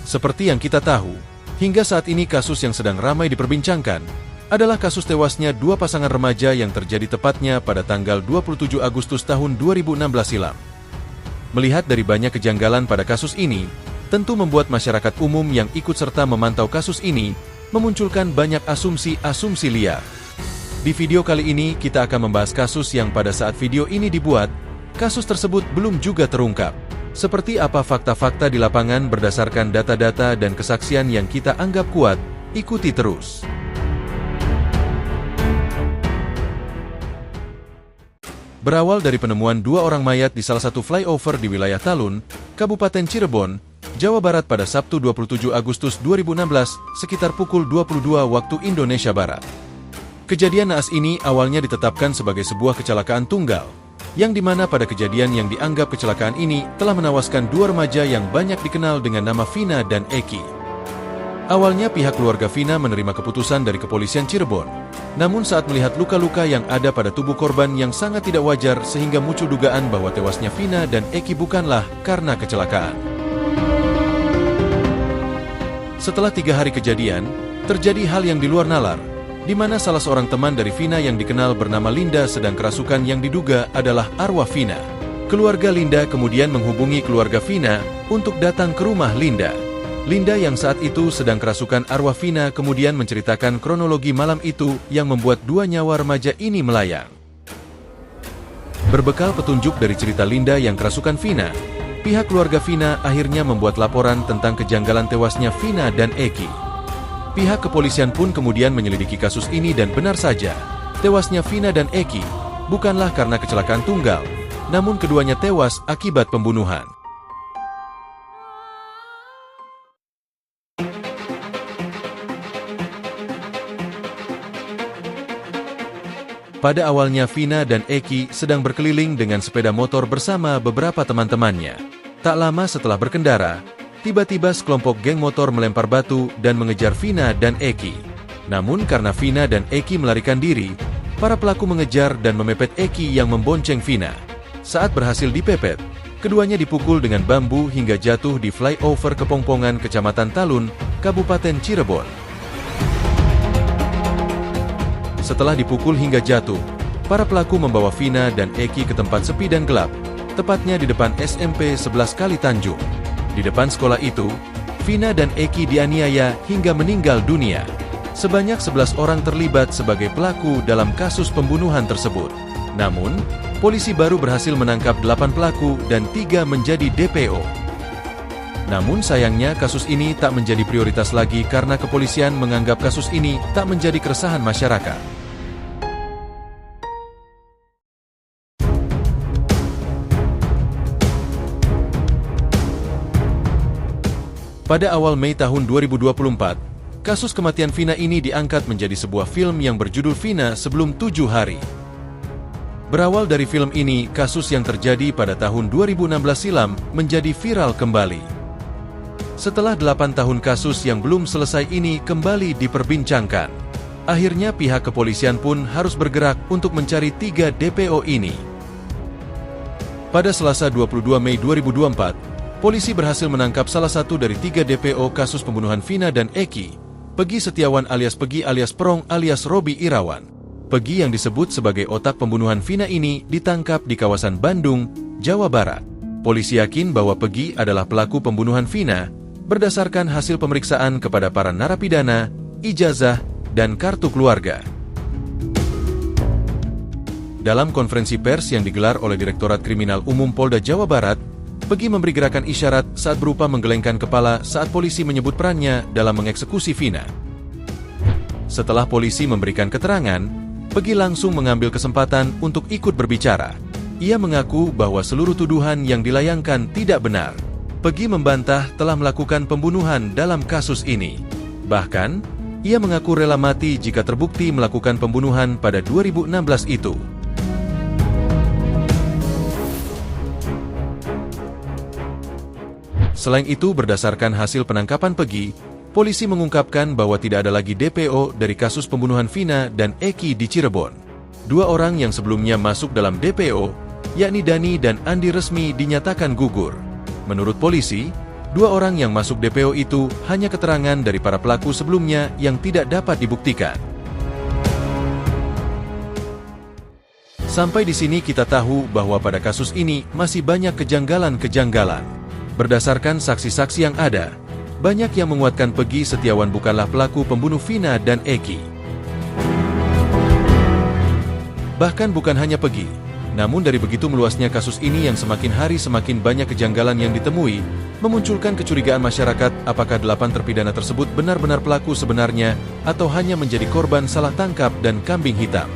Seperti yang kita tahu, hingga saat ini kasus yang sedang ramai diperbincangkan adalah kasus tewasnya dua pasangan remaja yang terjadi tepatnya pada tanggal 27 Agustus tahun 2016 silam. Melihat dari banyak kejanggalan pada kasus ini, tentu membuat masyarakat umum yang ikut serta memantau kasus ini memunculkan banyak asumsi-asumsi liar. Di video kali ini kita akan membahas kasus yang pada saat video ini dibuat, kasus tersebut belum juga terungkap. Seperti apa fakta-fakta di lapangan berdasarkan data-data dan kesaksian yang kita anggap kuat, ikuti terus. Berawal dari penemuan dua orang mayat di salah satu flyover di wilayah Talun, Kabupaten Cirebon, Jawa Barat pada Sabtu 27 Agustus 2016 sekitar pukul 22 waktu Indonesia Barat. Kejadian naas ini awalnya ditetapkan sebagai sebuah kecelakaan tunggal, yang dimana pada kejadian yang dianggap kecelakaan ini telah menewaskan dua remaja yang banyak dikenal dengan nama Vina dan Eki. Awalnya pihak keluarga Vina menerima keputusan dari kepolisian Cirebon, namun saat melihat luka-luka yang ada pada tubuh korban yang sangat tidak wajar sehingga muncul dugaan bahwa tewasnya Vina dan Eki bukanlah karena kecelakaan. Setelah 3 hari kejadian, terjadi hal yang di luar nalar, di mana salah seorang teman dari Vina yang dikenal bernama Linda sedang kerasukan yang diduga adalah arwah Vina. Keluarga Linda kemudian menghubungi keluarga Vina untuk datang ke rumah Linda. Linda yang saat itu sedang kerasukan arwah Vina kemudian menceritakan kronologi malam itu yang membuat dua nyawa remaja ini melayang. Berbekal petunjuk dari cerita Linda yang kerasukan Vina, pihak keluarga Vina akhirnya membuat laporan tentang kejanggalan tewasnya Vina dan Eki. Pihak kepolisian pun kemudian menyelidiki kasus ini dan benar saja, tewasnya Vina dan Eki bukanlah karena kecelakaan tunggal, namun keduanya tewas akibat pembunuhan. Pada awalnya Vina dan Eki sedang berkeliling dengan sepeda motor bersama beberapa teman-temannya. Tak lama setelah berkendara, tiba-tiba sekelompok geng motor melempar batu dan mengejar Vina dan Eki. Namun karena Vina dan Eki melarikan diri, para pelaku mengejar dan memepet Eki yang membonceng Vina. Saat berhasil dipepet, keduanya dipukul dengan bambu hingga jatuh di flyover Kepongpongan, Kecamatan Talun, Kabupaten Cirebon. Setelah dipukul hingga jatuh, para pelaku membawa Vina dan Eki ke tempat sepi dan gelap, tepatnya di depan SMP 11 Kali Tanjung. Di depan sekolah itu, Vina dan Eki dianiaya hingga meninggal dunia. Sebanyak 11 orang terlibat sebagai pelaku dalam kasus pembunuhan tersebut. Namun, polisi baru berhasil menangkap 8 pelaku dan 3 menjadi DPO. Namun sayangnya kasus ini tak menjadi prioritas lagi karena kepolisian menganggap kasus ini tak menjadi keresahan masyarakat. Pada awal Mei tahun 2024, kasus kematian Vina ini diangkat menjadi sebuah film yang berjudul Vina Sebelum 7 Hari. Berawal dari film ini, kasus yang terjadi pada tahun 2016 silam menjadi viral kembali. Setelah 8 tahun kasus yang belum selesai ini kembali diperbincangkan, akhirnya pihak kepolisian pun harus bergerak untuk mencari 3 DPO ini. Pada Selasa 22 Mei 2024, polisi berhasil menangkap salah satu dari 3 DPO kasus pembunuhan Vina dan Eki, Pegi Setiawan alias Pegi alias Prong alias Robi Irawan. Pegi yang disebut sebagai otak pembunuhan Vina ini ditangkap di kawasan Bandung, Jawa Barat. Polisi yakin bahwa Pegi adalah pelaku pembunuhan Vina berdasarkan hasil pemeriksaan kepada para narapidana, ijazah, dan kartu keluarga. Dalam konferensi pers yang digelar oleh Direktorat Kriminal Umum Polda Jawa Barat, Pegi memberi gerakan isyarat saat berupa menggelengkan kepala saat polisi menyebut perannya dalam mengeksekusi Vina. Setelah polisi memberikan keterangan, Pegi langsung mengambil kesempatan untuk ikut berbicara. Ia mengaku bahwa seluruh tuduhan yang dilayangkan tidak benar. Pegi membantah telah melakukan pembunuhan dalam kasus ini. Bahkan, ia mengaku rela mati jika terbukti melakukan pembunuhan pada 2016 itu. Selain itu, berdasarkan hasil penangkapan Pegi, polisi mengungkapkan bahwa tidak ada lagi DPO dari kasus pembunuhan Vina dan Eki di Cirebon. 2 orang yang sebelumnya masuk dalam DPO, yakni Dani dan Andi resmi dinyatakan gugur. Menurut polisi, Dua orang yang masuk DPO itu hanya keterangan dari para pelaku sebelumnya yang tidak dapat dibuktikan. Sampai di sini kita tahu bahwa pada kasus ini masih banyak kejanggalan-kejanggalan. Berdasarkan saksi-saksi yang ada, banyak yang menguatkan Peggy Setiawan bukanlah pelaku pembunuh Vina dan Eki. Bahkan bukan hanya Peggy, namun dari begitu meluasnya kasus ini yang semakin hari semakin banyak kejanggalan yang ditemui, memunculkan kecurigaan masyarakat apakah 8 terpidana tersebut benar-benar pelaku sebenarnya atau hanya menjadi korban salah tangkap dan kambing hitam.